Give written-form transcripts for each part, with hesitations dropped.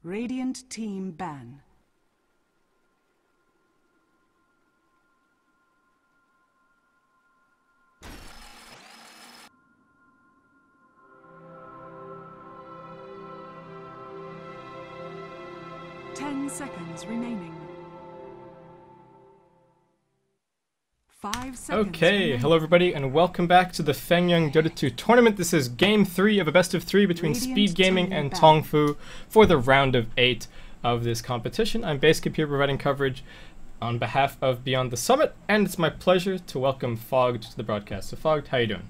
Radiant team ban. Ten seconds remaining. 5 seconds. Okay, remaining. hello everybody, and welcome back to the Fengyun Dota 2 tournament. This is game 3 of a best of 3 between Radiant Speed Gaming team and back. Tongfu for the round of 8 of this competition. I'm Basecamp here providing coverage on behalf of Beyond the Summit, and it's my pleasure to welcome Fogged to the broadcast. So Fogged, how you doing?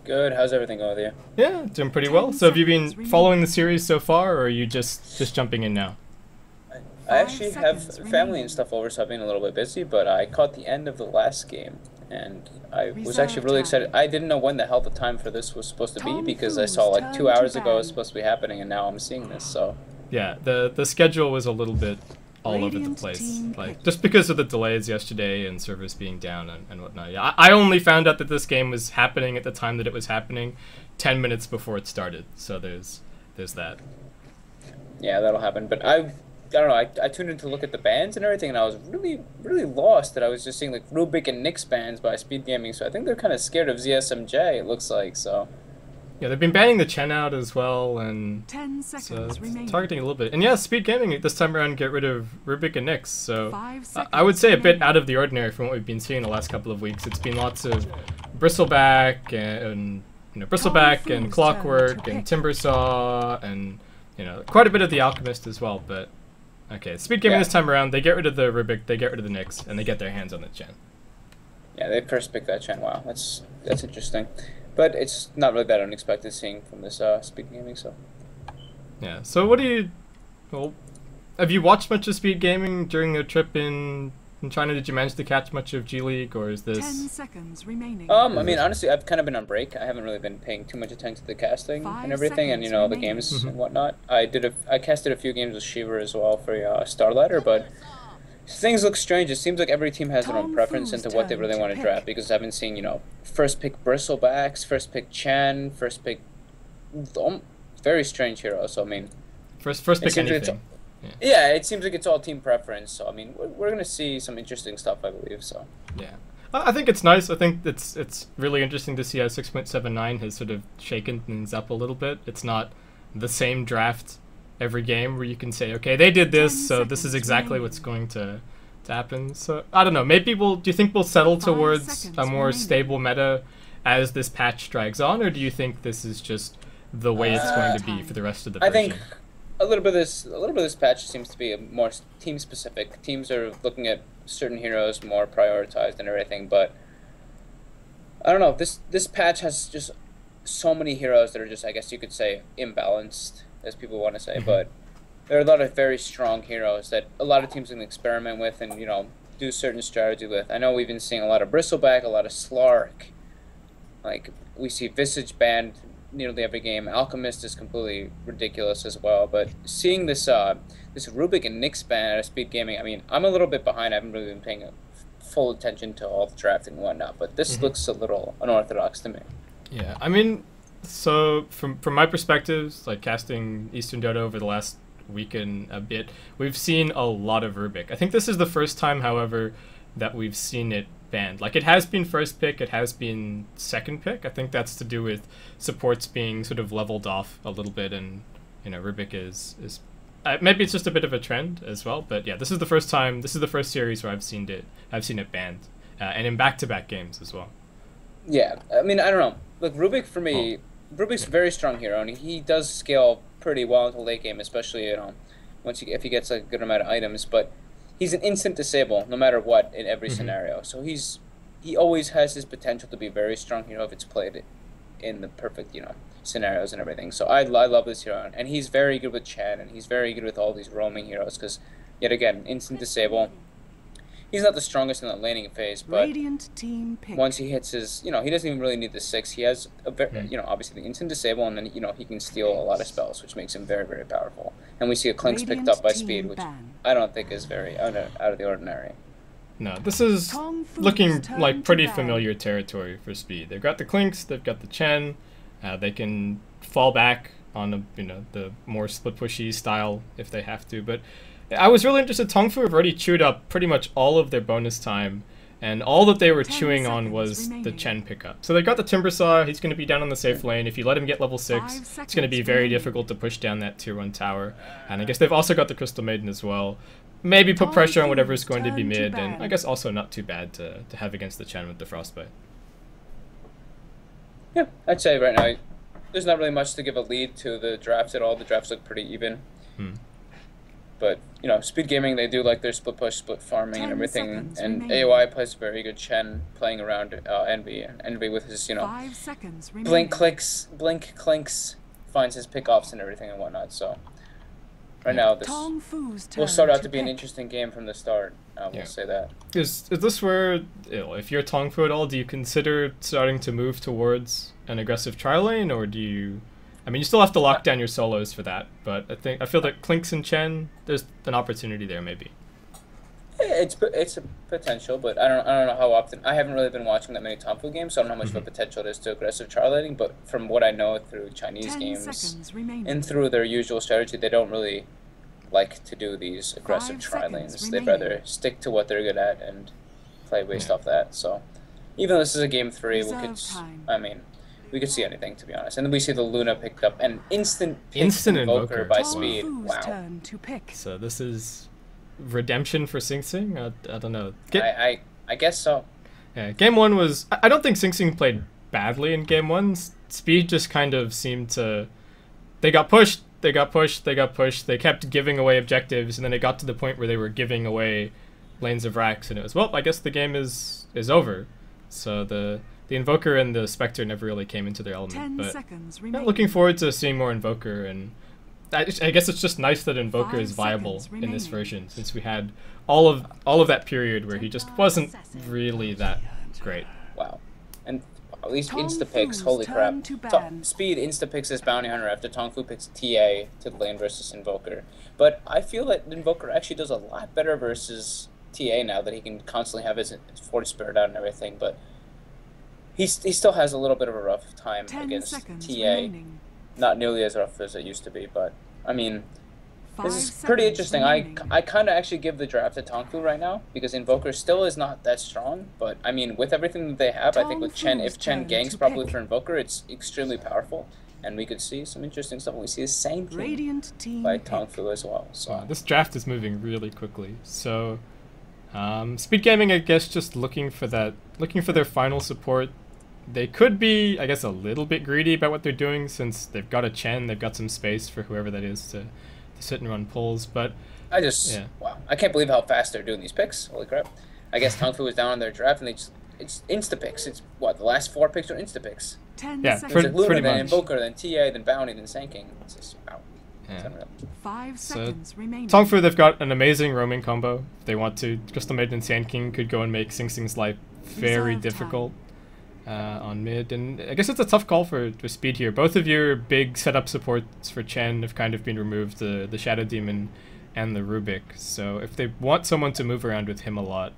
Good. How's everything going with you? Yeah, doing pretty well. So have you been following the series so far, or are you just jumping in now? I actually have seconds family remaining. and stuff over, so I've been a little bit busy, but I caught the end of the last game, and I was Reserve actually really time. excited. I didn't know when the hell the time for this was supposed to be, because I Tongfu's saw like 2 turn to hours ago it was ban. supposed to be happening, and now I'm seeing this, so... Yeah, the schedule was a little bit all over the Radiant place, team like pick. just because of the delays yesterday and servers being down and whatnot. Yeah, I only found out that this game was happening at the time that it was happening, 10 minutes before it started. So there's that. Yeah, that'll happen, but I don't know, I tuned in to look at the bans and everything, and I was really lost that I was just seeing like Rubik and Nyx bans by Speed Gaming, so I think they're kind of scared of ZSMJ, it looks like, so... Yeah, they've been banning the Chen out as well, and 10 so seconds it's remaining. targeting a little bit. And yeah, Speed Gaming this time around get rid of Rubik and Nyx. So 5 I would seconds say a bit remaining. out of the ordinary from what we've been seeing the last couple of weeks. It's been lots of Bristleback and Bristleback and Tongfu's Clockwork turn to and pick. Timbersaw and quite a bit of the Alchemist as well. But okay, Speed Gaming Yeah. this time around, they get rid of the Rubik, they get rid of the Nyx, and they get their hands on the Chen. Yeah, they first picked that Chen. Wow, that's interesting. But it's not really that unexpected seeing from this Speed Gaming, so... Yeah. So what do you? Well, have you watched much of Speed Gaming during your trip in China? Did you manage to catch much of G League, or is 10 this? seconds remaining. I mean, honestly, I've kind of been on break. I haven't really been paying too much attention to the casting 5 and everything, and, seconds the remaining. games and whatnot. I casted a few games with Shiver as well for Starlighter, but things look strange. It seems like every team has their own preference Tongfu's into what they turn really to want to pick. draft, because I've been seeing, first pick Bristlebacks, first pick Chen, first pick... very strange heroes, so I mean... First It pick seems like it's- anything. Yeah, it seems like it's all team preference, so I mean, we're going to see some interesting stuff, I believe, so... Yeah. I think it's nice. I think it's really interesting to see how 6.79 has sort of shaken things up a little bit. It's not the same draft every game where you can say, okay, they did 10 this, so this is seconds exactly remaining. what's going to happen. So I don't know. Maybe do you think we'll settle 5 towards seconds a more remaining. stable meta as this patch drags on, or do you think this is just the way it's going to be for the rest of the I version? think a little bit of this patch seems to be more team specific. Teams are looking at certain heroes more prioritized and everything, but I don't know. This patch has just so many heroes that are just, I guess you could say, imbalanced, as people want to say. But there are a lot of very strong heroes that a lot of teams can experiment with and do certain strategy with. I know we've been seeing a lot of Bristleback, a lot of Slark. Like we see Visage banned nearly every game. Alchemist is completely ridiculous as well. But seeing this this Rubik and Nyx ban out of Speed Gaming, I mean, I'm a little bit behind. I haven't really been paying full attention to all the drafting and whatnot. But this looks a little unorthodox to me. Yeah, I mean, so from my perspective, like casting Eastern Dota over the last week and a bit, we've seen a lot of Rubik. I think this is the first time, however, that we've seen it banned. Like, it has been first pick, it has been second pick. I think that's to do with supports being sort of leveled off a little bit, and Rubik is maybe it's just a bit of a trend as well. But yeah, this is the first time. This is the first series where I've seen it banned, and in back-to-back games as well. Yeah, I mean, I don't know. Look, Rubik for me, Rubik's a very strong hero, and he does scale pretty well into late game, especially if he gets a good amount of items. But he's an instant disable no matter what in every scenario. So he always has his potential to be a very strong hero if it's played in the perfect scenarios and everything. So I love this hero, and he's very good with Chen, and he's very good with all these roaming heroes because yet again, instant disable. He's not the strongest in the laning phase, but Radiant team pick. once he hits his, he doesn't even really need the 6. He has a very, obviously the instant disable, and then he can steal a lot of spells, which makes him very, very powerful. And we see a Clinks picked Radiant up by team Speed, which ban. I don't think is very out of the ordinary. No, this is Tongfu's looking turn like to pretty ban. familiar territory for Speed. They've got the Clinks, they've got the Chen, they can fall back on a, the more split pushy style if they have to. But I was really interested. Tongfu have already chewed up pretty much all of their bonus time, and all that they were 10 chewing on seconds was the remaining. Chen pickup. So they got the Timber Saw. He's going to be down on the safe lane. If you let him get level 6, 5 it's going to be seconds very remaining. difficult to push down that tier 1 tower. And I guess they've also got the Crystal Maiden as well. Maybe put pressure on whatever's going to be Turn to mid, and ban. I guess also not too bad to have against the Chen with the Frostbite. Yeah, I'd say right now there's not really much to give a lead to the drafts at all. The drafts look pretty even. But, Speed Gaming, they do like their split push, split farming, and 10 everything. seconds And remaining. AOI plays very good Chen playing around Envy. And Envy with his, 5 seconds remaining. blink clinks, finds his pickoffs and everything and whatnot. So, right now, this Tongfu's turn will start out to be pick. an interesting game from the start. We'll say that. Is this where, if you're Tongfu at all, do you consider starting to move towards an aggressive tri lane, or do you... I mean, you still have to lock down your solos for that, but I feel that Clinks and Chen, there's an opportunity there maybe. It's a potential, but I don't know how often. I haven't really been watching that many Tongfu games, so I don't know how much of a potential there is to aggressive tri-laning. But from what I know through Chinese 10 games seconds remaining. and through their usual strategy, they don't really like to do these aggressive 5 tri-lanes. seconds They'd remaining. rather stick to what they're good at and play based off that. So even though this is a game 3, Reserve time. we could see anything, to be honest. And then we see the Luna picked up an instant Invoker. by Wow. speed. Tongfu's Wow. turn to pick. So this is redemption for Sing Sing? I don't know. I guess so. Yeah, game 1 was... I don't think Sing Sing played badly in game 1. Speed just kind of seemed to... They got pushed, they kept giving away objectives, and then it got to the point where they were giving away lanes of racks, and it was, well, I guess the game is over. So the Invoker and the Spectre never really came into their element. 10 but seconds yeah, remaining. looking forward to seeing more Invoker, and I guess it's just nice that Invoker 5 is viable seconds in this remaining. version, since we had all of that period where he just wasn't really that great. Wow. And at least Tongfu's insta-picks, holy crap. turn to ban. Speed insta-picks his Bounty Hunter after Tongfu picks TA to the lane versus Invoker. But I feel that Invoker actually does a lot better versus TA now that he can constantly have his Force Spirit out and everything, but he still has a little bit of a rough time 10 against seconds TA. remaining. Not nearly as rough as it used to be, but I mean, 5 this is pretty seconds interesting. remaining. I kind of actually give the draft to Tongfu right now because Invoker still is not that strong. But I mean, with everything that they have, I think with Chen, if Tongfu's Chen turn ganks to properly pick. for Invoker, it's extremely powerful, and we could see some interesting stuff. We see the same thing Radiant team by pick. Tongfu as well. So Wow, this draft is moving really quickly. So, Speed Gaming, I guess, just looking for their final support. They could be, I guess, a little bit greedy about what they're doing, since they've got a Chen, they've got some space for whoever that is to sit and run pulls. But wow, I can't believe how fast they're doing these picks. Holy crap! I guess Tongfu was down on their draft, and it's insta picks. It's what the last 4 picks are insta picks. 10 Yeah, It's seconds. like Luna, pretty then much. Invoker, then TA, then Bounty, then Sanking. It's just wow. It's yeah. unreal. 5 So, seconds remaining. Tongfu, they've got an amazing roaming combo. If they want to, Crystal Maiden and Sand King could go and make Sing Sing's life very Reserve difficult on mid. And I guess it's a tough call for Speed here. Both of your big setup supports for Chen have kind of been removed, the Shadow Demon and the Rubik. So if they want someone to move around with him a lot,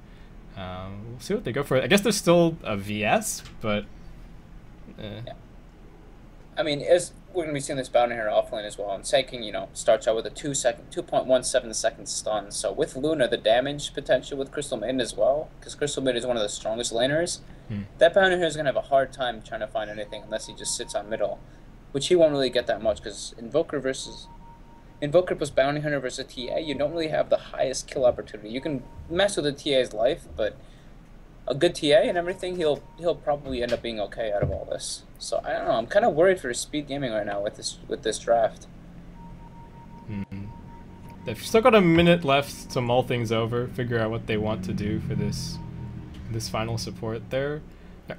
we'll see what they go for. I guess there's still a VS, but... Yeah. I mean, as we're going to be seeing this Bounty Hunter offlane as well, and Sanking, starts out with a 2.17 second stun. So with Luna, the damage potential with Crystal Maiden as well, because Crystal Maiden is one of the strongest laners, that Bounty Hunter is going to have a hard time trying to find anything unless he just sits on middle, which he won't really get that much, because Invoker plus Bounty Hunter versus TA, you don't really have the highest kill opportunity. You can mess with a TA's life, but a good TA and everything, he'll probably end up being okay out of all this. So I don't know. I'm kind of worried for Speed Gaming right now with this draft. They've still got a minute left to mull things over, figure out what they want to do for this final support. There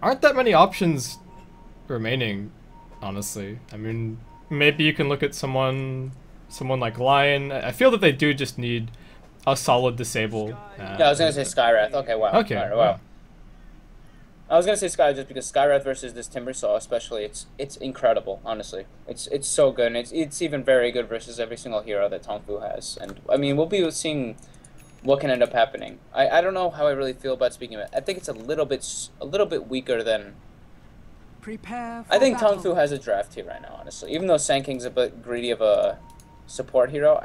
aren't that many options remaining, honestly. I mean, maybe you can look at someone like Lion. I feel that they do just need a solid disable. Yeah, I was gonna say Skywrath. Okay, wow. Okay, Alright, wow. I was gonna say Sky just because Skywrath versus this Timbersaw especially, it's incredible. Honestly, it's so good, and it's even very good versus every single hero that Tongfu has. And I mean, we'll be seeing what can end up happening. I don't know how I really feel about speaking of it. I think it's a little bit weaker than Prepare for I think battle. Tongfu has a draft here right now, honestly. Even though Sanking's a bit greedy of a support hero,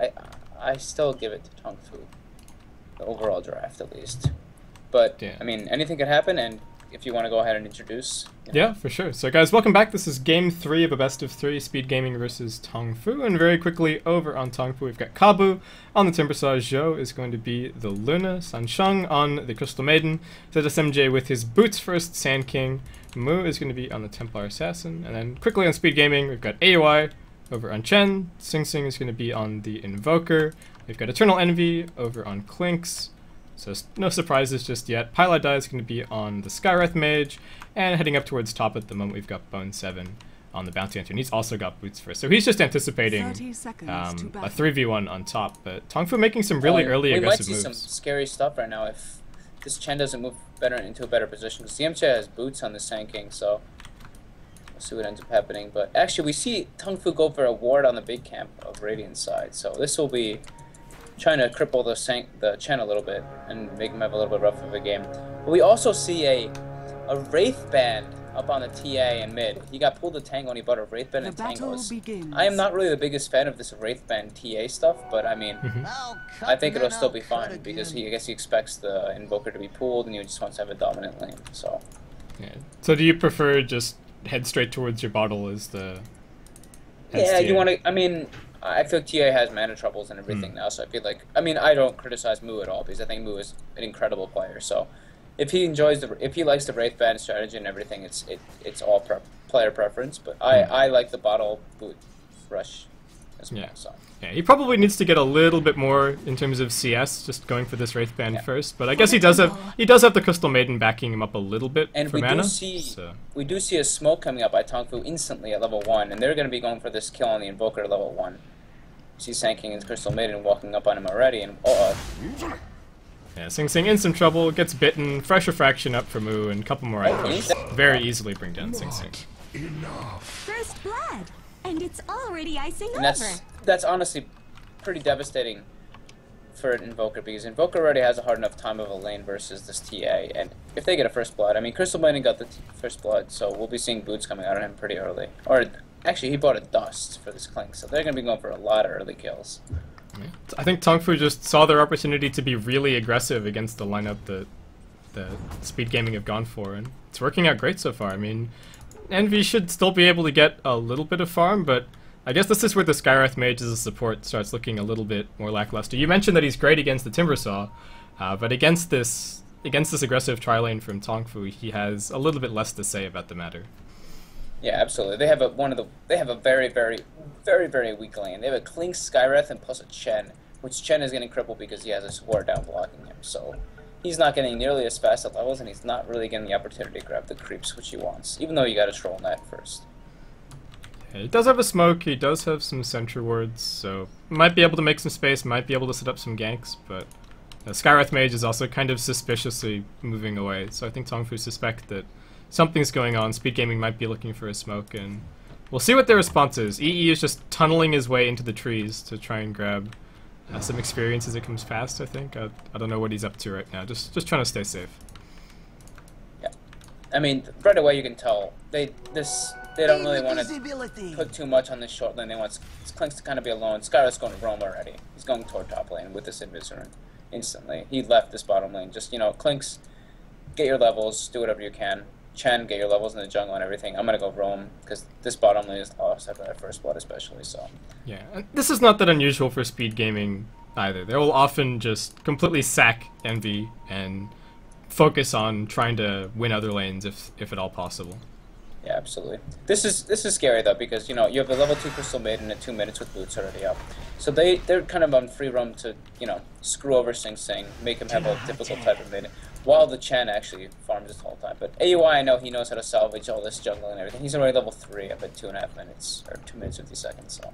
I still give it to Tongfu. The overall draft, at least. But, Yeah. I mean, anything could happen, and if you want to go ahead and introduce... Yeah, for sure. So guys, welcome back. This is game 3 of a best of 3, Speed Gaming versus Tongfu. And very quickly, over on Tongfu, we've got Kabu. On the Timbersaw, Zhou is going to be the Luna. Sansheng on the Crystal Maiden. ZSMJ with his Boots first, Sand King. Mu is going to be on the Templar Assassin. And then quickly on Speed Gaming, we've got AUI over on Chen. Sing Sing is going to be on the Invoker. We've got Eternal Envy over on Clinks. So no surprises just yet. Pylai is going to be on the Skywrath Mage, and heading up towards top at the moment we've got Bone 7 on the Bounty Hunter, and he's also got Boots first. So he's just anticipating 30 seconds to a battle. 3v1 on top, but Tongfu making some really early aggressive We might see moves. some scary stuff right now if this Chen doesn't move better into a better position, because CMJ has Boots on the Sand King, so we'll see what ends up happening. But actually we see Tongfu go for a ward on the big camp of Radiant side, so this will be trying to cripple the Chen a little bit and make him have a little bit rough of a game. But we also see a Wraith band up on the TA and mid. He got pulled to Tango and he bought a Wraith band The and battle Tangos. begins. I am not really the biggest fan of this Wraith band TA stuff, but I mean, I think it'll still be fine because I guess he expects the Invoker to be pulled and he just wants to have a dominant lane. So Yeah. So do you prefer just head straight towards your bottle as the... yeah, TA? you want to. I mean, I feel like TA has mana troubles and everything now, so I feel like. I mean, I don't criticize Mu at all because I think Mu is an incredible player. So, if he enjoys if he likes the Wraith Band strategy and everything, it's all player preference. But I like the bottle boot rush as well. Yeah. So. Yeah, he probably needs to get a little bit more in terms of CS, just going for this Wraith Band first. But I guess he does have the Crystal Maiden backing him up a little bit And for we mana. we do see a smoke coming up by Tongfu instantly at level 1, and they're going to be going for this kill on the Invoker at level 1. See Sand King and Crystal Maiden walking up on him already, and Yeah, Sing Sing in some trouble, gets bitten, fresh refraction up for Mu, and a couple more items. Very easily bring down Sing Sing. First blood, and it's already icing And over. that's honestly pretty devastating for an Invoker, because Invoker already has a hard enough time of a lane versus this TA, and if they get a first blood, I mean, Crystal Maiden got the first blood, so we'll be seeing Boots coming out of him pretty early. Or, actually, he bought a Dust for this Clink, so they're going to be going for a lot of early kills. I think Tongfu just saw their opportunity to be really aggressive against the lineup that the Speed Gaming have gone for, and it's working out great so far. I mean, Envy should still be able to get a little bit of farm, but I guess this is where the Skywrath Mage as a support starts looking a little bit more lackluster. You mentioned that he's great against the Timbersaw, but against this aggressive tri-lane from Tongfu, he has a little bit less to say about the matter. Yeah, absolutely. They have a very, very, very, very weak lane. They have a Clink, Skywrath, and plus a Chen, which Chen is getting crippled because he has a sword down blocking him. So he's not getting nearly as fast at levels, and he's not really getting the opportunity to grab the creeps, which he wants, even though you got to troll net first. Yeah, he does have a smoke, he does have some sentry wards, so might be able to make some space, might be able to set up some ganks, but Skywrath Mage is also kind of suspiciously moving away, so I think Tongfu suspect that something's going on. Speed Gaming might be looking for a smoke, and we'll see what their response is. EE is just tunneling his way into the trees to try and grab some experience as it comes past, I think. I don't know what he's up to right now, just trying to stay safe. Yeah. I mean, right away you can tell they don't really want to put too much on this short lane. They want Clinks to kind of be alone. Skyra's going to roam already. He's going toward top lane with this Invisor instantly. He left this bottom lane. Just, Clinks, get your levels, do whatever you can. Chen, get your levels in the jungle and everything. I'm going to go roam, because this bottom lane is lost after that first blood especially, so. Yeah, and this is not that unusual for Speed Gaming either. They will often just completely sack Envy and focus on trying to win other lanes if at all possible. Yeah, absolutely. This is scary though, because you have a level 2 Crystal Maiden at 2 minutes with Boots already up, so they're kind of on free roam to screw over Sing Sing, make him have a difficult type of maiden, while the Chen actually farms this whole time. But AUI, I know he knows how to salvage all this jungle and everything. He's already level 3 up at 2.5 minutes or 2 minutes 50 seconds. So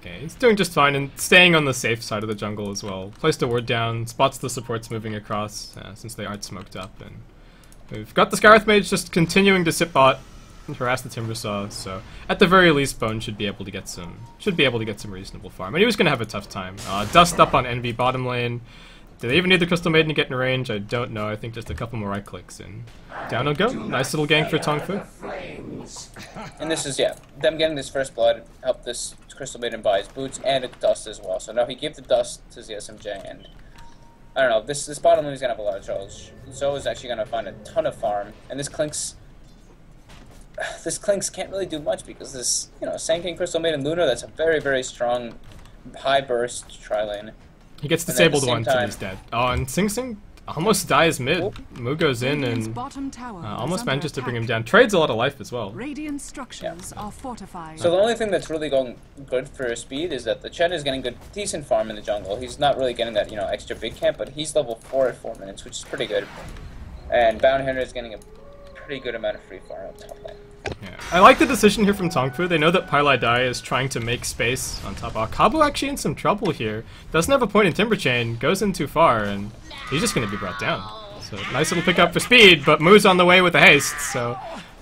Okay, he's doing just fine and staying on the safe side of the jungle as well. Placed a ward down, spots the supports moving across since they aren't smoked up, and we've got the Skywrath Mage just continuing to sit bot and harass the Timbersaw, so at the very least Bone should be able to get some reasonable farm. And he was gonna have a tough time. Dust up on Envy bottom lane. Do they even need the Crystal Maiden to get in range? I don't know. I think just a couple more right clicks and down it'll go. Nice little gank for Tongfu. And this is, yeah, them getting this first blood helped this Crystal Maiden buy his boots and a dust as well. So now he gave the dust to the SMJ, and I don't know, this bottom lane is going to have a lot of troubles. Zoe is actually going to find a ton of farm, and this Clinks can't really do much because this, you know, Sand King, Crystal Maiden, Luna, that's a very, very strong high burst tri-lane. He gets disabled once and he's dead. Oh, and Sing Sing almost dies mid. Mu goes in and almost manages to bring him down. Trades a lot of life as well. Radiant structures are fortified. So the only thing that's really going good for his speed is that the Chen is getting good, decent farm in the jungle. He's not really getting that, you know, extra big camp, but he's level 4 at 4 minutes, which is pretty good. And Bounty Hunter is getting a pretty good amount of free farm on top lane. Yeah. I like the decision here from Tongfu. They know that Pailai Dai is trying to make space on top. Kabu actually in some trouble here. Doesn't have a point in Timber Chain, goes in too far, and he's just going to be brought down. So nice little pickup for speed, but Mu's on the way with a haste, so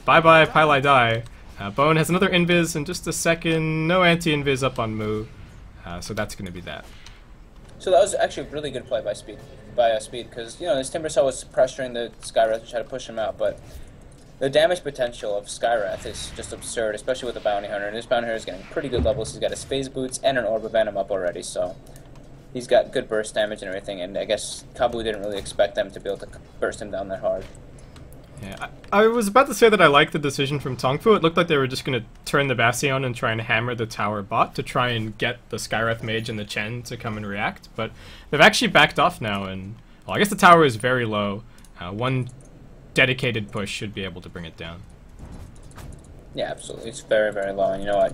bye-bye Pailai Dai. Bone has another invis in just a second. No anti-invis up on Mu, so that's going to be that. So that was actually a really good play by Speed, because, you know, this Timber Cell was pressuring the Skywrath to try to push him out, but the damage potential of Skywrath is just absurd, especially with the Bounty Hunter. And this Bounty Hunter is getting pretty good levels. He's got his phase boots and an Orb of Venom up already, so he's got good burst damage and everything. And I guess Kabu didn't really expect them to be able to burst him down that hard. Yeah, I was about to say that I liked the decision from Tongfu. It looked like they were just going to turn the Bastion and try and hammer the tower bot to try and get the Skywrath Mage and the Chen to come and react. But they've actually backed off now, and well, I guess the tower is very low. One dedicated push should be able to bring it down. Yeah, absolutely. It's very, very low. And you know what?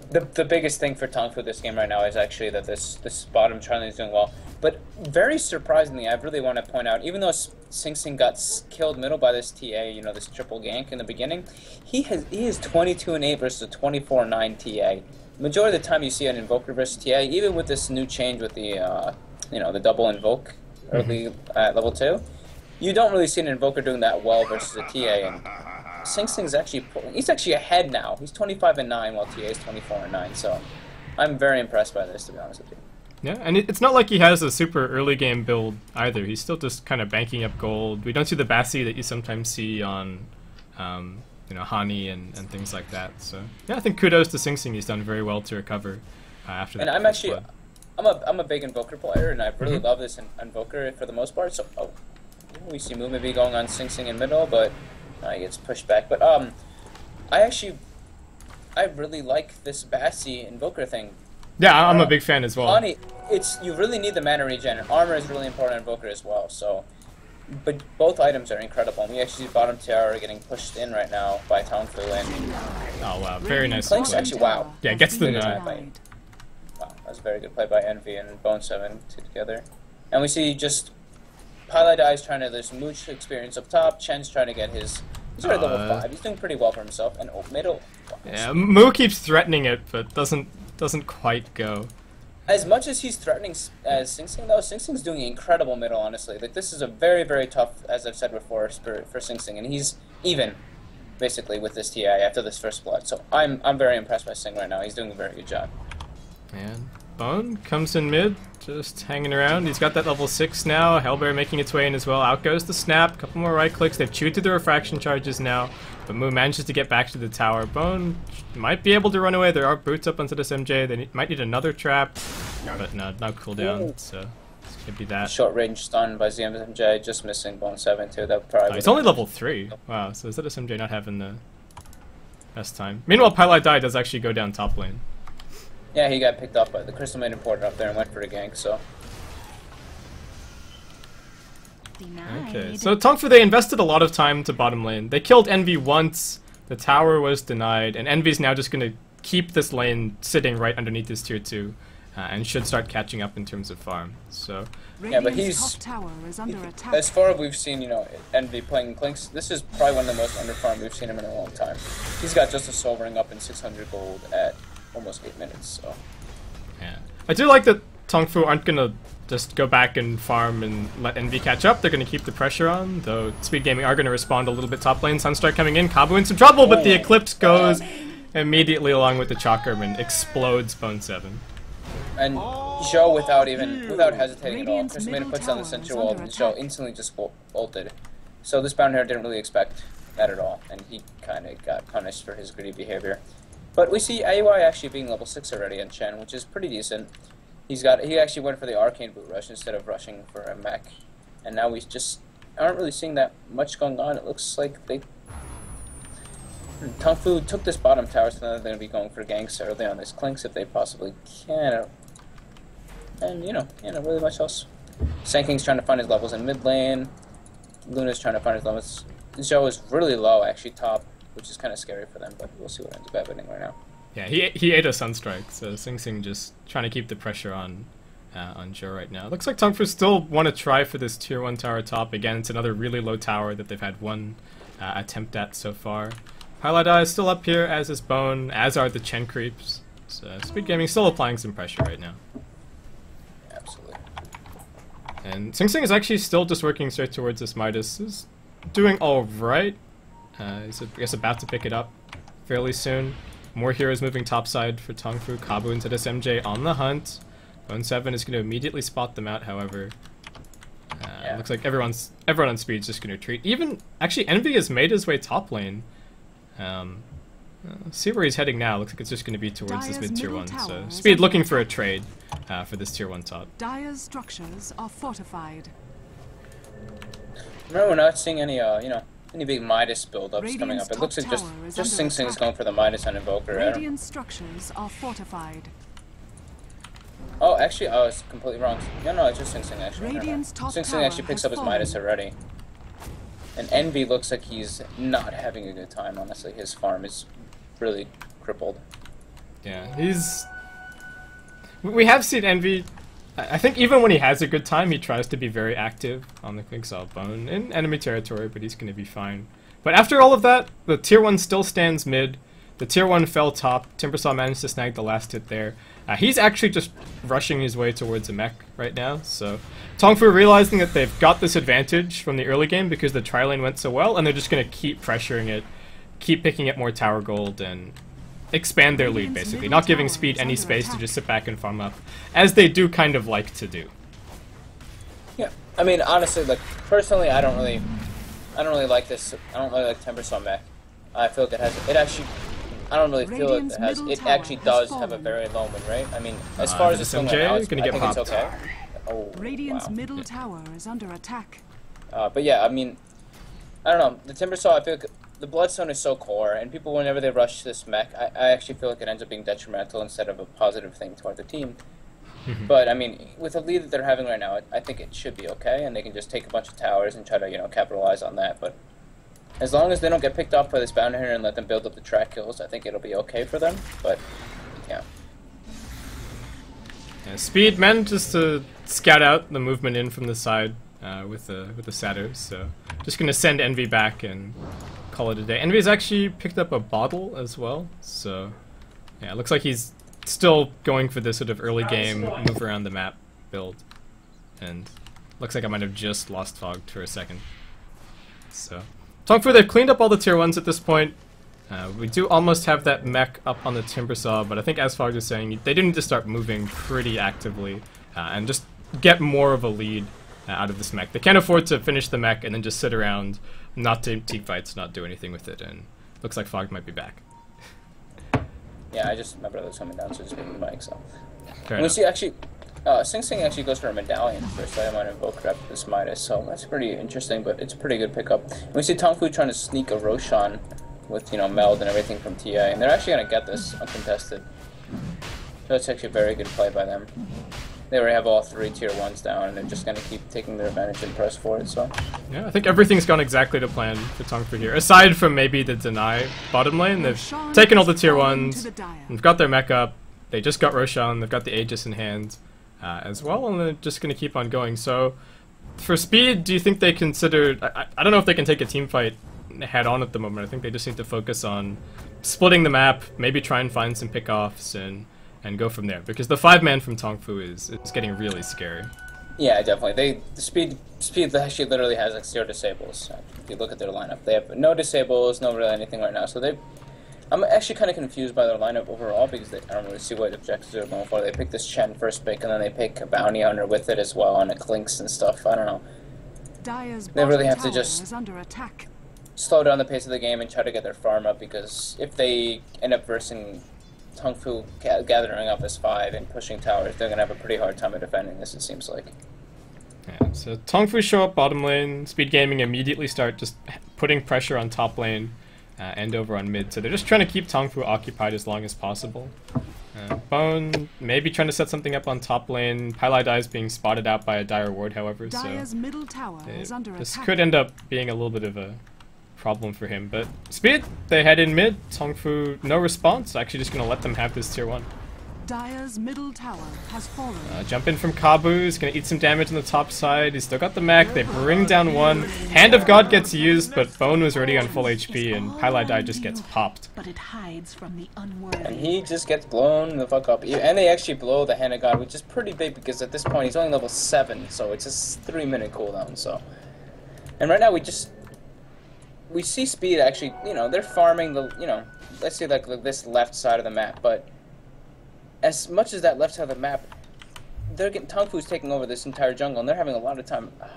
The biggest thing for Tongfu this game right now is actually that this bottom tri-lane is doing well. But very surprisingly, I really want to point out, even though Sing Sing got killed middle by this TA, you know, this triple gank in the beginning, he is 22-8 versus a 24-9 TA. Majority of the time you see an Invoker versus TA, even with this new change with the, you know, the double Invoke early at level 2. You don't really see an Invoker doing that well versus a TA, and Sing Sing's actually he's actually ahead now. He's 25-9 while TA is 24-9. So I'm very impressed by this, to be honest with you. Yeah, and it's not like he has a super early game build either. He's still just kind of banking up gold. We don't see the Bassi that you sometimes see on, you know, Hani and things like that. So yeah, I think kudos to Sing Sing. He's done very well to recover after that. And I'm actually, I'm a big Invoker player, and I really love this Invoker for the most part. So we see Mu maybe going on Sing Sing in middle, but he gets pushed back. But I really like this Bassi Invoker thing. Yeah, I'm a big fan as well. Hani, you really need the mana regen. Armor is really important on Invoker as well. So, but both items are incredible. And we actually see bottom tower getting pushed in right now by Tongfu. And oh wow, very nice. Clinks actually, wow. Yeah, gets the Wow, that's a very good play by Envy and Bone 7 together. And we see just Pailai Dai is trying to, there's Mooch experience up top. Chen's trying to get his, he's already level 5. He's doing pretty well for himself. And middle. Yeah, Mu keeps threatening it, but doesn't quite go. As much as he's threatening as Sing Sing, though, Sing Sing's doing incredible middle, honestly. Like, this is a very, very tough, as I've said before, for Sing Sing, and he's even, basically, with this TI after this first blood. So I'm very impressed by Sing right now. He's doing a very good job. And Bone comes in mid, just hanging around. He's got that level 6 now. Hellbear making its way in as well. Out goes the snap. Couple more right clicks. They've chewed through the refraction charges now. But Mu manages to get back to the tower. Bone might be able to run away. There are boots up onto this MJ. They might need another trap. But no cooldown. So this could be that. Short range stun by ZMJ. Just missing Bone 7 too. That probably. He's only level 3. Wow. So is that SMJ not having the best time? Meanwhile, Pailai Dai does actually go down top lane. Yeah, he got picked up by the Crystal Maiden importer up there and went for the gank. So. Okay, so Tongfu, they invested a lot of time to bottom lane. They killed Envy once, the tower was denied, and Envy's now just going to keep this lane sitting right underneath his tier 2, and should start catching up in terms of farm. So yeah, but he's, as far as we've seen, you know, Envy playing Clinks, this is probably one of the most underfarmed we've seen him in a long time. He's got just a soul ring up in 600 gold at almost 8 minutes, so. Yeah. I do like that Tongfu aren't going to just go back and farm and let Envy catch up. They're going to keep the pressure on, though Speed Gaming are going to respond a little bit top lane. Sunstrike coming in, Kabu in some trouble, but the Eclipse goes immediately along with the Chakram and explodes Bone 7. And Zhou without hesitating at all, Chris Mina puts down the center wall and Zhou instantly just ulted. So this bounty hunter didn't really expect that at all, and he kind of got punished for his greedy behavior. But we see AY actually being level 6 already on Chen, which is pretty decent. He actually went for the arcane boot rush instead of rushing for a mech, and now we just aren't really seeing that much going on. It looks like Tongfu took this bottom tower, so now they're going to be going for ganks early on this Clinks if they possibly can. And, you know, really much else. Sanking's trying to find his levels in mid lane. Luna's trying to find his levels. Zhou is really low, actually, top, which is kind of scary for them, but we'll see what ends up happening right now. Yeah, he ate a Sunstrike, so Sing Sing just trying to keep the pressure on Zhou right now. Looks like Tongfu still want to try for this tier 1 tower top. Again, it's another really low tower that they've had one attempt at so far. Highlight Eye is still up here, as is Bone, as are the Chen creeps. So Speed Gaming still applying some pressure right now. Absolutely. And Sing Sing is actually still just working straight towards this Midas. Is doing alright. He's, I guess, about to pick it up fairly soon. More heroes moving topside for Tongfu. Kabu into this MJ on the hunt. Bone 7 is going to immediately spot them out, however. Looks like everyone on speed is just going to retreat. Even, actually, Envy has made his way top lane. See where he's heading now. Looks like it's just going to be towards this mid tier 1. So Speed looking for a trade for this tier 1 top. Dire's structures are fortified. Remember, we're not seeing any, any big Midas build-ups coming up. It looks like just Sing Sing's going for the Midas on Invoker. Radiant structures are fortified. Oh, actually, I was completely wrong. No, it's just Sing Sing actually. Sing Sing actually picks up his Midas already. And Envy looks like he's not having a good time, honestly. His farm is really crippled. Yeah, we have seen Envy. I think even when he has a good time, he tries to be very active on the Quicksaw Bone in enemy territory, but he's going to be fine. But after all of that, the tier 1 still stands mid. The tier 1 fell top. Timbersaw managed to snag the last hit there. He's actually just rushing his way towards a mech right now. So Tongfu realizing that they've got this advantage from the early game because the tri lane went so well, and they're just going to keep pressuring it, keep picking up more tower gold, and expand their lead, basically. Not giving Speed any space to just sit back and farm up, as they do kind of like to do. Yeah, I mean, honestly, like, personally, I don't really like this. I don't really like Timbersaw mech. I feel like I don't really feel like it actually does have a very low win rate. I mean, as far as it's going now, I think it's okay. Oh, Radiant's middle tower is under attack. But yeah, I mean, I don't know. The Timbersaw, I feel like the Bloodstone is so core, and people, whenever they rush this mech, I actually feel like it ends up being detrimental instead of a positive thing toward the team. But, I mean, with the lead that they're having right now, I think it should be okay, and they can just take a bunch of towers and try to, capitalize on that. But as long as they don't get picked off by this bounty hunter and let them build up the track kills, I think it'll be okay for them. But, yeah. Speed manages to scout out the movement in from the side with the Satyrs, so just going to send Envy back and call it a day. Envy's actually picked up a bottle as well, so yeah, it looks like he's still going for this sort of early game move around the map build, and looks like I might have just lost Fogged for a second. So Tongfu, they've cleaned up all the tier 1s at this point. We do almost have that mech up on the Timbersaw, but I think, as Fogged was saying, they do need to start moving pretty actively and just get more of a lead out of this mech. They can't afford to finish the mech and then just sit around, not team fights, not do anything with it, and looks like Fogged might be back. Yeah, I just, my brother's coming down, so just moving the mic, so. Fair and we enough. see, actually, Sing Sing actually goes for a medallion first item on Invoker after this Midas, so that's pretty interesting, but it's a pretty good pickup. And we see Tongfu trying to sneak a Roshan with, Meld and everything from TA, and they're actually going to get this uncontested. So it's actually a very good play by them. They already have all 3 tier 1s down, and they're just going to keep taking their advantage and press for it, so. Yeah, I think everything's gone exactly to plan for Tongfu here. Aside from maybe the deny bottom lane, they've taken all the tier 1s, they've got their mech up, they just got Roshan, they've got the Aegis in hand as well, and they're just going to keep on going. So, for Speed, do you think they consider... I don't know if they can take a team fight head on at the moment. I think they just need to focus on splitting the map, maybe try and find some pickoffs, and go from there, because the 5-man from Tongfu is getting really scary. Yeah, definitely. The speed actually literally has like 0 disables. If you look at their lineup, they have no disables, no really anything right now. So I'm actually kind of confused by their lineup overall because I don't really see what objectives they're going for. They pick this Chen first pick, and then they pick a Bounty Hunter with it as well, and it clinks and stuff. I don't know. They really have to just is under attack. Slow down the pace of the game and try to get their farm up, because if they end up versing Tongfu gathering up as 5 and pushing towers, they're going to have a pretty hard time of defending this, it seems like. Yeah, so Tongfu show up bottom lane, Speed Gaming immediately start just putting pressure on top lane and over on mid, so they're just trying to keep Tongfu occupied as long as possible. Bone maybe trying to set something up on top lane. Pylai Dai is being spotted out by a Dire Ward, however, Dire's middle tower is under this attack. could end up being a little bit of a problem for him. But Speed, they head in mid. Tongfu, no response. Actually just going to let them have this tier 1. Dire's middle tower has fallen. Jump in from Kabu, he's going to eat some damage on the top side. He's still got the mech, they bring down 1. Hand of God gets used, but Bone was already on full HP, and Pylai Dai just gets popped. But it hides from the unworthy. And he just gets blown the fuck up. And they actually blow the Hand of God, which is pretty big because at this point he's only level 7, so it's just 3-minute cooldown, so. And right now we see Speed actually, you know, they're farming the, you know, let's say like this left side of the map, but as much as that left side of the map, they're getting Tongfu's taking over this entire jungle, and they're having a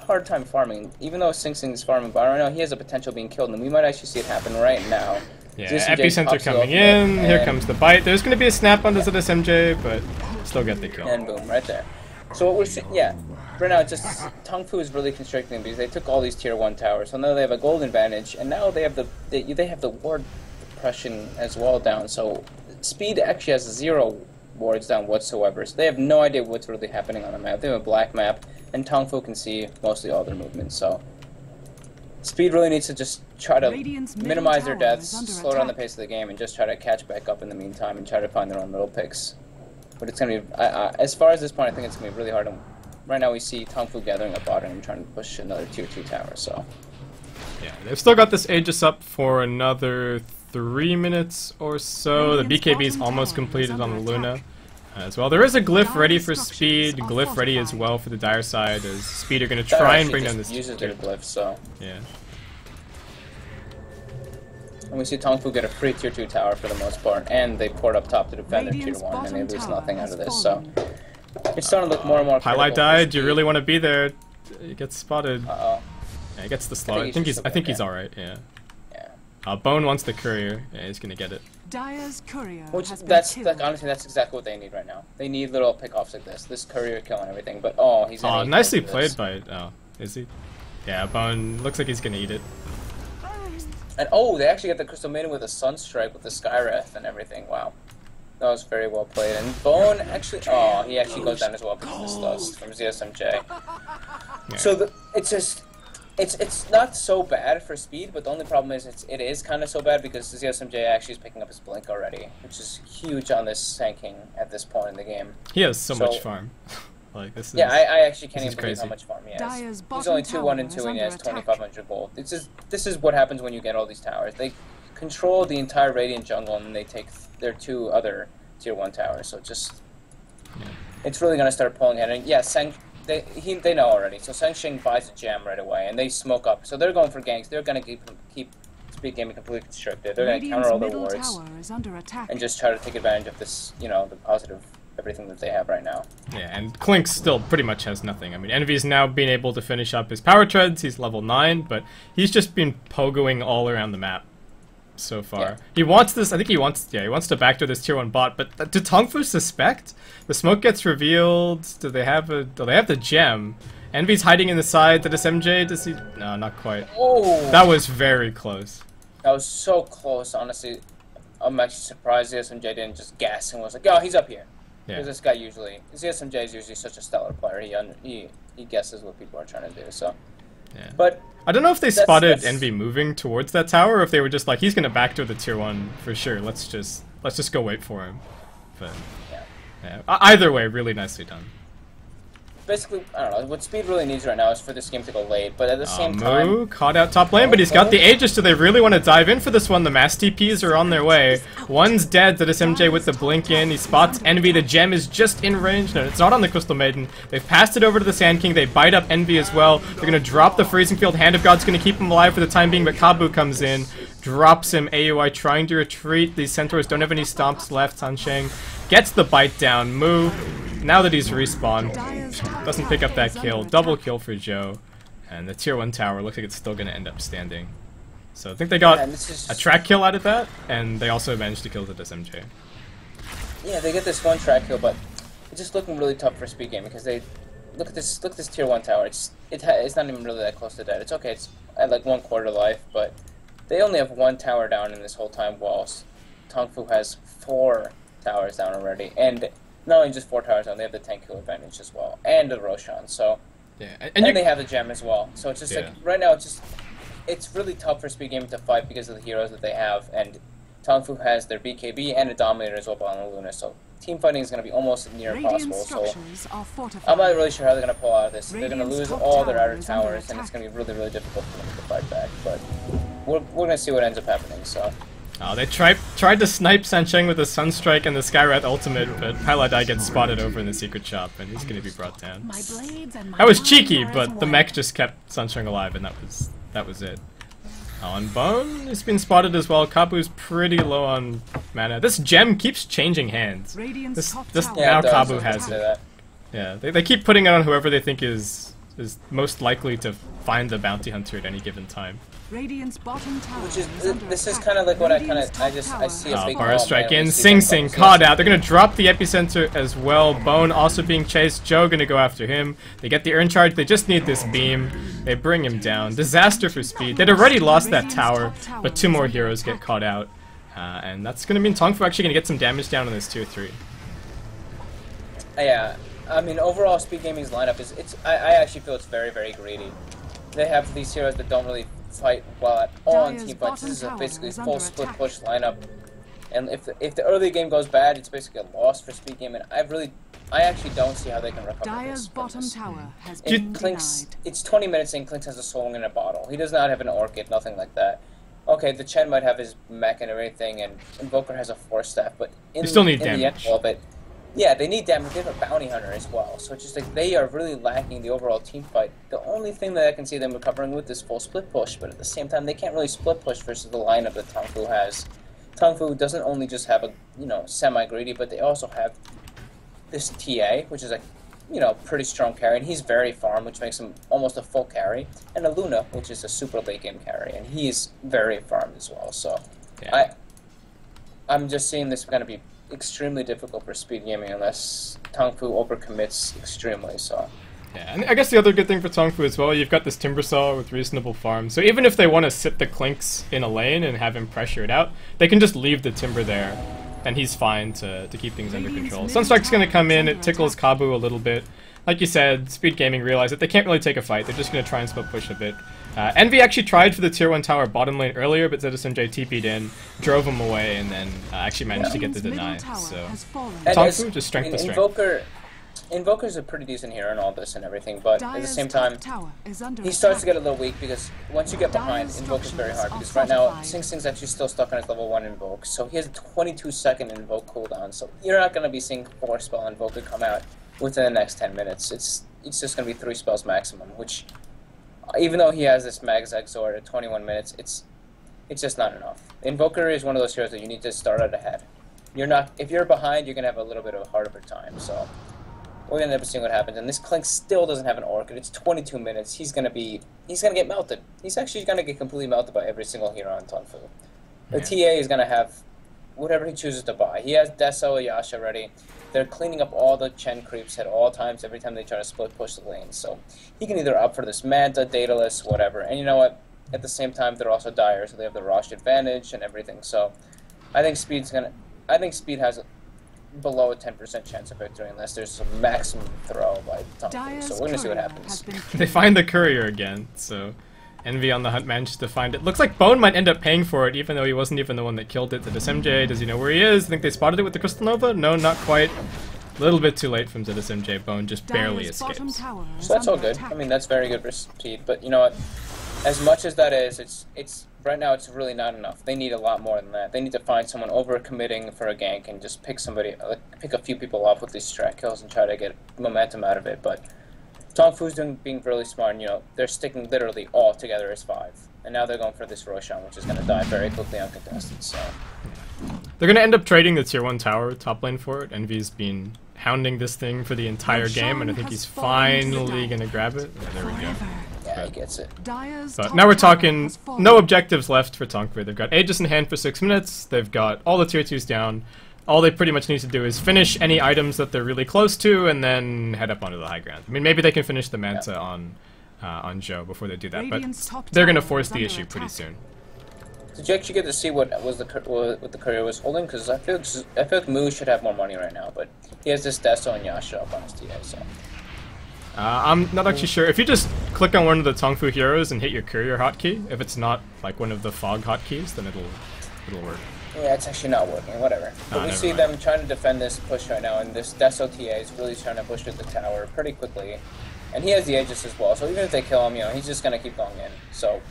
hard time farming. Even though Sing Sing is farming, but right now he has a potential being killed, and we might actually see it happen right now. Yeah, Epicenter coming in, here comes the bite. There's going to be a snap on this SMJ, but still get the kill. And boom, right there. So what we're seeing, yeah, right now it's just Tongfu is really constricting them because they took all these tier 1 towers, so now they have a gold advantage, and now they have the ward depression as well down. So Speed actually has 0 wards down whatsoever, so they have no idea what's really happening on the map. They have a black map, and Tongfu can see mostly all their movements, so Speed really needs to just try to minimize their deaths, slow down the pace of the game, and just try to catch back up in the meantime and try to find their own little picks. But it's going to be, as far as this point, I think it's going to be really hard. Right now we see Tongfu gathering up bottom and trying to push another tier 2 tower, so. Yeah, they've still got this Aegis up for another 3 minutes or so. The BKB is almost completed on the Luna as well. There is a glyph ready for Speed, glyph ready as well for the Dire side, as Speed are going to try and bring down this uses their glyph, so. Yeah. And we see Tongfu get a free tier 2 tower for the most part, and they port up top to defend their tier 1, and they lose nothing out of this, so. It's starting to look more and more critical. Pylai Dai, do you really want to be there? He gets spotted. Uh-oh. Yeah, he gets the slow. I think he's alright, yeah. Bone wants the courier. Yeah, he's gonna get it. Dire's courier Honestly, has that's exactly what they need right now. They need little pickoffs like this courier kill and everything. But oh, he's gonna nicely played by. Oh, is he? Yeah, Bone looks like he's gonna eat it. And oh, they actually got the Crystal Maiden with a Sunstrike with the Skywrath and everything. Wow, that was very well played. And Bone actually, he actually goes down as well because of this Lust from ZSMJ. Yeah. So it's just. It's not so bad for Speed, but the only problem is it is kind of so bad because the ZSMJ actually is picking up his Blink already, which is huge on this Sand King at this point in the game. He has so much farm. Like this is. Yeah, I actually can't even believe crazy. how much farm he has. He's only 2-1 and 2, and he has 2,500 gold. This is what happens when you get all these towers. They control the entire Radiant jungle, and they take their 2 other tier 1 towers. So it's really gonna start pulling ahead. And yeah, they know already. So Sheng buys a gem right away, and they smoke up. So they're going for ganks. They're gonna keep Speed Gaming completely constricted. They're gonna counter all their wards and just try to take advantage of this, you know, the positive everything that they have right now. Yeah, and Clink still pretty much has nothing. I mean, Envy's now been able to finish up his power treads. He's level 9, but he's just been pogoing all around the map so far. Yeah. He wants this. I think he wants to backdoor this tier 1 bot. But do Tongfu suspect? The smoke gets revealed. Do they have the gem? Envy's hiding in the side. Did SMJ? Does he? No, not quite. Oh, that was very close. That was so close. Honestly, I'm actually surprised the SMJ didn't just guess and was like, "Oh, he's up here." Yeah. Because this guy ZSMJ is usually such a stellar player. He guesses what people are trying to do. So. Yeah. But I don't know if they spotted Envy moving towards that tower, or if they were just like, he's gonna backdoor the tier 1 for sure. Let's just go wait for him. But yeah. Either way, really nicely done. Basically, I don't know. What Speed really needs right now is for this game to go late, but at the same time... Moo caught out top lane, but he's got the Aegis. Do they really want to dive in for this one? The mass TPs are on their way. One's dead. To this MJ with the blink in. He spots Envy. The gem is just in range. No, it's not on the Crystal Maiden. They've passed it over to the Sand King. They bite up Envy as well. They're going to drop the Freezing Field. Hand of God's going to keep him alive for the time being, but Kabu comes in. drops him. AUI trying to retreat. These Centaurs don't have any stomps left. Sansheng gets the bite down. Move. Now that he's respawned, doesn't pick up that kill. Double kill for Joe. And the tier 1 tower looks like it's still going to end up standing. So I think they got a track kill out of that, and they also managed to kill the SMJ. Yeah, they get this one track kill, but it's just looking really tough for Speed Gaming because they look at this tier 1 tower. It's not even really that close to dead. It's okay. It's at like 1/4 life, but they only have 1 tower down in this whole time, whilst Tongfu has 4 towers down already, and not only just 4 towers down, they have the 10 kill advantage as well, and the Roshan. So yeah, and they have the gem as well. So it's just like right now, it's really tough for Speed Gaming to fight because of the heroes that they have, and Tongfu has their BKB and a Dominator as well on the Luna, so team fighting is going to be almost near impossible. So I'm not really sure how they're going to pull out of this. They're going to lose all their outer towers, and it's going to be really, really difficult for them to fight back. But we're going to see what ends up happening. So. Oh, they tried to snipe Sansheng with the Sunstrike and the Skywrath ultimate, but Paladai gets spotted over in the secret shop, and he's going to be brought down. That was cheeky, but the mech just kept Sansheng alive, and that was it. On Bone, he's been spotted as well. Kabu's pretty low on mana. This gem keeps changing hands. This now Kabu has it. Yeah, they keep putting it on whoever they think is most likely to find the bounty hunter at any given time. Radiant's bottom tower this is kind of like what I see a big Power Strike in. Sing Sing caught out. They're gonna drop the epicenter as well. Bone also being chased. Joe gonna go after him. They get the Urn Charge. They just need this beam. They bring him down. Disaster for Speed. They'd already lost that tower, but 2 more heroes get caught out, and that's gonna mean Tongfu actually gonna get some damage down on this tier 3. Yeah, I mean overall Speed Gaming's lineup is I actually feel it's very, very greedy. They have these heroes that don't really fight well at all in team fights. This is basically full split push lineup, and if the early game goes bad, it's basically a loss for Speed Game. And I actually don't see how they can recover this. Tower has it's 20 minutes and Clinks has a soul in a bottle. He does not have an Orchid, nothing like that. Okay, the Chen might have his mech and everything, and Invoker has a Force Staff, but you still need damage. The end of it, yeah, they need damage. They have a Bounty Hunter as well, so it's just like they are really lacking the overall team fight. The only thing that I can see them recovering with is full split push, but at the same time, they can't really split push versus the lineup that Tongfu has. Tongfu doesn't only just have a semi-greedy, but they also have this TA, which is a pretty strong carry, and he's very farm, which makes him almost a full carry, and a Luna, which is a super late game carry, and he's very farmed as well. So yeah. I'm just seeing this going to be extremely difficult for Speed Gaming unless Tongfu overcommits extremely. So yeah, and I guess the other good thing for Tongfu as well, you've got this Timbersaw with reasonable farm, so even if they want to sit the Clinks in a lane and have him pressure it out, they can just leave the Timber there, and he's fine to keep things under control. Sunstrike's going to come in, it tickles Kabu a little bit. Like you said, Speed Gaming realized that they can't really take a fight, they're just going to try and split push a bit. Envy actually tried for the tier 1 tower bottom lane earlier, but ZSMJ TP'd in, drove him away, and then actually managed to get the deny. So Tongfu just strength to strength. Invoker's a pretty decent hero in all this and everything, but at the same time, he starts to get a little weak because once you get behind, Invoker's very hard, because right now, Sing Sing's actually still stuck on his level 1 Invoke, so he has a 22-second Invoke cooldown, so you're not going to be seeing 4 spell Invoker come out within the next 10 minutes. It's just going to be 3 spells maximum, which, even though he has this Mag's Exort at 21 minutes, it's just not enough. Invoker is one of those heroes that you need to start out ahead. If you're behind, you're going to have a little bit of a harder time, so we're going to end up seeing what happens. And this Clink still doesn't have an Orchid. It's 22 minutes. He's going to get melted. He's actually going to get completely melted by every single hero on Tongfu. The TA is going to have whatever he chooses to buy. He has Deso, Yasha ready. They're cleaning up all the Chen creeps at all times every time they try to split push the lane. So he can either opt for this Manta, Daedalus, whatever. And you know what? At the same time, they're also dire, so they have the Rosh advantage and everything. So I think Speed has below a 10% chance of victory unless there's a maximum throw by Tongfu. So we're gonna see what happens. They find the courier again, so Envy on the hunt managed to find it. Looks like Bone might end up paying for it, even though he wasn't even the one that killed it. The SMJ, does he know where he is? I think they spotted it with the Crystal Nova? No, not quite. A little bit too late from ZSMJ. Bone just barely escapes. So that's all good. I mean, that's very good for Speed, but you know what? As much as that is, it's right now it's really not enough. They need a lot more than that. They need to find someone over-committing for a gank and just pick pick a few people off with these strat kills and try to get momentum out of it, but Tongfu's being really smart, and they're sticking literally all together as 5. And now they're going for this Roshan, which is going to die very quickly uncontested. So they're going to end up trading the tier 1 tower top lane for it. Envy's been hounding this thing for the entire game, and I think he's finally going to grab it. Yeah, there we go. yeah, he gets it. But now we're talking no objectives left for Tongfu. They've got Aegis in hand for 6 minutes. They've got all the tier 2s down. All they pretty much need to do is finish any items that they're really close to, and then head up onto the high ground. I mean, maybe they can finish the Manta on Joe before they do that, but they're going to force the issue pretty soon. Did you actually get to see what the courier was holding? Because I feel like Moo should have more money right now, but he has this Deso and Yasha up on his TA. So I'm not actually sure. If you just click on one of the Tongfu heroes and hit your courier hotkey, if it's not like one of the fog hotkeys, then it'll work. yeah, it's actually not working. Whatever. But we see them trying to defend this push right now, and this Deso TA is really trying to push through the tower pretty quickly. And he has the Aegis as well, so even if they kill him, you know, he's just going to keep going in. So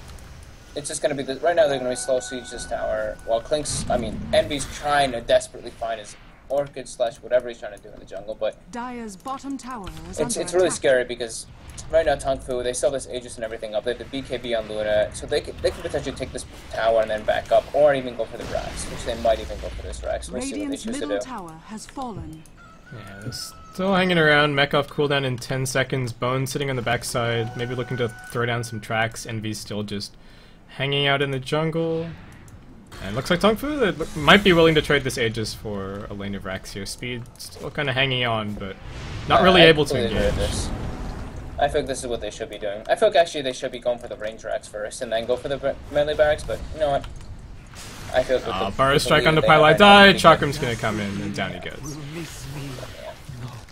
it's just going to be right now they're going to be slow siege this tower, while Envy's trying to desperately find his Orchid / whatever he's trying to do in the jungle, but Dire's bottom tower is it's really scary because right now Tongfu, they sell this Aegis and everything up. They have the BKB on Luna, so they could potentially take this tower and then back up, or even go for the Rax, which they might even go for this Rax. We'll see what they Radiant's choose to middle do. tower has fallen. Yeah, they're still hanging around. Mech off cooldown in 10 seconds. Bone sitting on the backside, maybe looking to throw down some tracks. Envy's still just hanging out in the jungle. And looks like Tongfu they might be willing to trade this Aegis for a lane of Rax here. Speed still kind of hanging on, but not really able to engage. I feel like this is what they should be doing. I feel like actually they should be going for the range Rax first and then go for the melee barracks, but you know what? I feel like Burrow strike on the Pylite die, Chakram's gonna come in, and down he goes.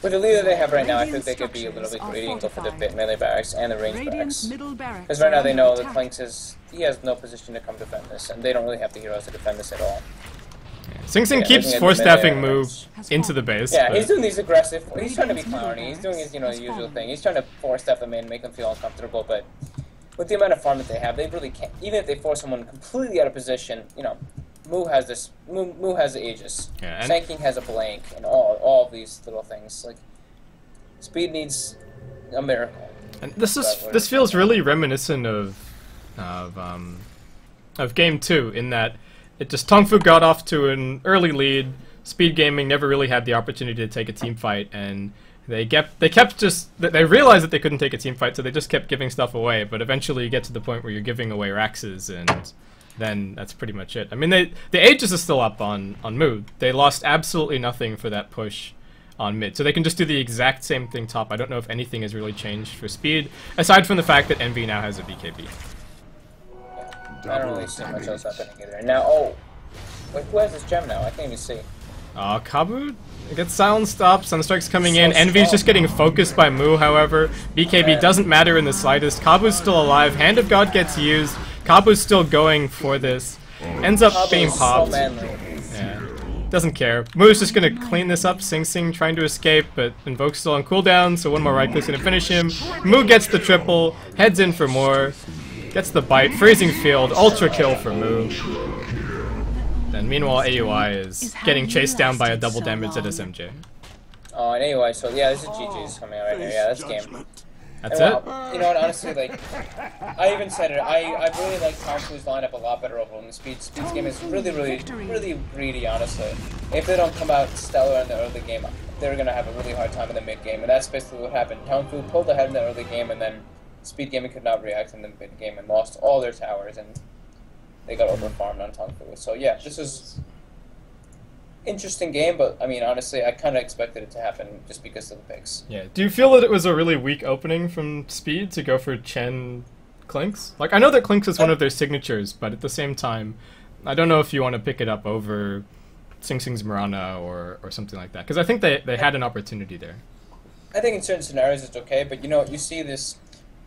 With the lead that they have right now, I think they could be a little bit greedy and go for the melee barracks and the range barracks. Because right now they know that Clinks he has no position to come defend this, and they don't really have the heroes to defend this at all. Sing Sing keeps force staffing move into the base. Yeah, he's doing these aggressive. He's trying to be clowny. He's doing his usual thing. He's trying to force staff them in, make them feel uncomfortable. But with the amount of farm that they have, they really can't. Even if they force someone completely out of position, you know, Moo has this. Moo has the Aegis. Yeah, Sand King has a blank, and all of these little things. Like Speed needs a miracle. And this feels really reminiscent of Game 2 in that it just Tongfu got off to an early lead. Speed Gaming never really had the opportunity to take a team fight, and they realized that they couldn't take a team fight, so they just kept giving stuff away. But eventually, you get to the point where you're giving away Raxes, and then that's pretty much it. I mean, the Aegis is still up on Mood. They lost absolutely nothing for that push on mid, so they can just do the exact same thing top. I don't know if anything has really changed for Speed, aside from the fact that Envy now has a BKB. I don't really see much else happening either. And now, wait, who has this gem now? I can't even see. Kabu gets silenced up, Sunstrike's coming in, Envy's just getting focused by Moo, however. BKB doesn't matter in the slightest, Kabu's still alive, Hand of God gets used, Kabu's still going for this, ends up being popped. Yeah, doesn't care. Moo's just gonna clean this up, Sing Sing trying to escape, but Invoke's still on cooldown, so one more right click's gonna finish him. Moo gets the triple, heads in for more, gets the bite, freezing field, ultra kill for Moo. And meanwhile, AUI is getting chased down by a double damage at SMJ. Oh, and AUI, so yeah, this is GG's coming out right here. Yeah, that's game. That's and, it? You know what, honestly, like, I even said it, I really like Tongfu's lineup a lot better overall. And Speed's game is really greedy, honestly. If they don't come out stellar in the early game, they're going to have a really hard time in the mid game. And that's basically what happened. Tongfu pulled ahead in the early game, and then Speed Gaming could not react in the mid game and lost all their towers, and they got overfarmed on Tongfu. So yeah, this is interesting game, but I mean, honestly, I kind of expected it to happen just because of the picks. Yeah. Do you feel that it was a really weak opening from Speed to go for Chen Clinks? Like, I know that Clinks is one of their signatures, but at the same time, I don't know if you want to pick it up over Sing Sing's Mirana or something like that, because I think they had an opportunity there. I think in certain scenarios it's okay, but you know, you see this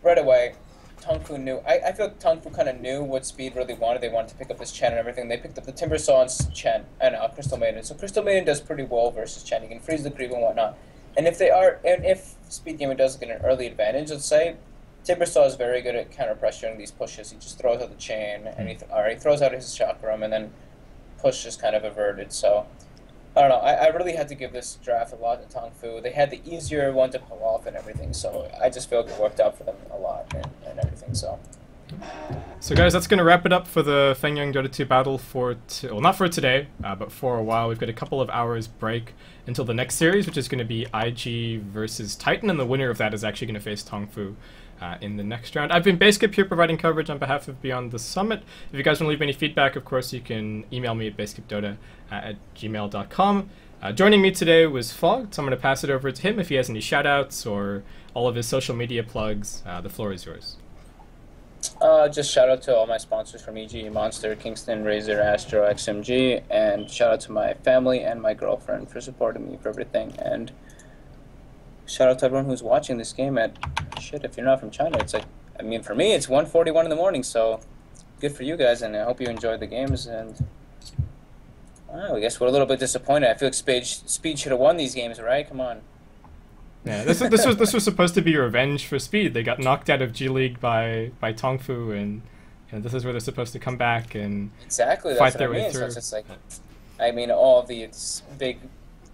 right away. Tongfu knew. I feel like Tongfu kind of knew what Speed really wanted. They wanted to pick up this Chen and everything. They picked up the Timber Saw and Chen and Crystal Maiden. So Crystal Maiden does pretty well versus Chen. You can freeze the creep and whatnot. And if Speed Gamer does get an early advantage, let's say, Timber Saw is very good at counter pressuring these pushes. He just throws out the chain and he throws out his chakram, and then push is kind of averted. So I don't know. I really had to give this draft a lot to Tongfu. They had the easier one to pull off and everything, so I just feel like it worked out for them a lot and everything. So So guys, that's going to wrap it up for the Fengyun Dota 2 battle for, well, not for today, but for a while. We've got a couple of hours break until the next series, which is going to be IG versus Titan, and the winner of that is actually going to face Tongfu in the next round. I've been Basecap here providing coverage on behalf of Beyond the Summit. If you guys want to leave any feedback, of course, you can email me at basecapdota@gmail.com. Joining me today was Fog, so I'm going to pass it over to him if he has any shout-outs or all of his social media plugs. The floor is yours. Just shout out to all my sponsors from EG, Monster, Kingston, Razer, Astro, XMG, and shout out to my family and my girlfriend for supporting me for everything. And shout out to everyone who's watching this game at, shit, if you're not from China, it's like, I mean, for me, it's 1:41 in the morning, so good for you guys, and I hope you enjoyed the games. And I guess we're a little bit disappointed. I feel like Speed should have won these games, right? Come on. Yeah, this was supposed to be revenge for Speed. They got knocked out of G League by Tongfu, and this is where they're supposed to come back and fight their way through. So it's just like, I mean, all of these big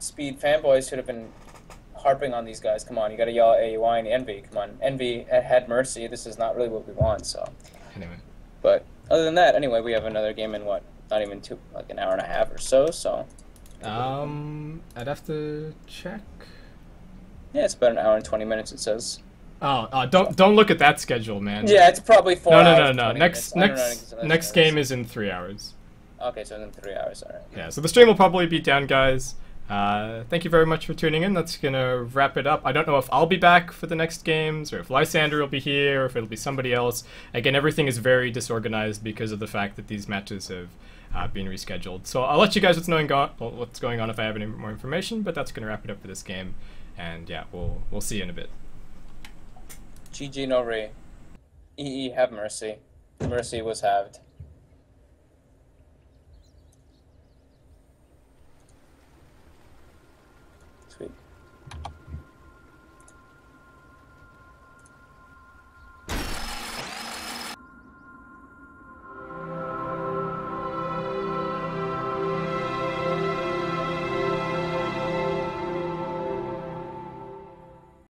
Speed fanboys should have been harping on these guys. Come on, you got to yell at AUI and Envy. Come on, Envy had Mercy. This is not really what we want. So anyway, but other than that, anyway, we have another game in what? Not even like an hour and a half or so. So I'd have to check. Yeah, it's about an hour and 20 minutes, it says. Oh, don't look at that schedule, man. Yeah, it's probably 4 hours. No. Next game is in 3 hours. Okay, so in 3 hours, alright. Yeah, so the stream will probably be down, guys. Thank you very much for tuning in. That's gonna wrap it up. I don't know if I'll be back for the next games, or if Lysander will be here, or if it'll be somebody else. Again, everything is very disorganized because of the fact that these matches have been rescheduled. So I'll let you guys what's going on if I have any more information, but that's gonna wrap it up for this game. And yeah, we'll see you in a bit. GG no re. EE have mercy. Mercy was halved. Sweet.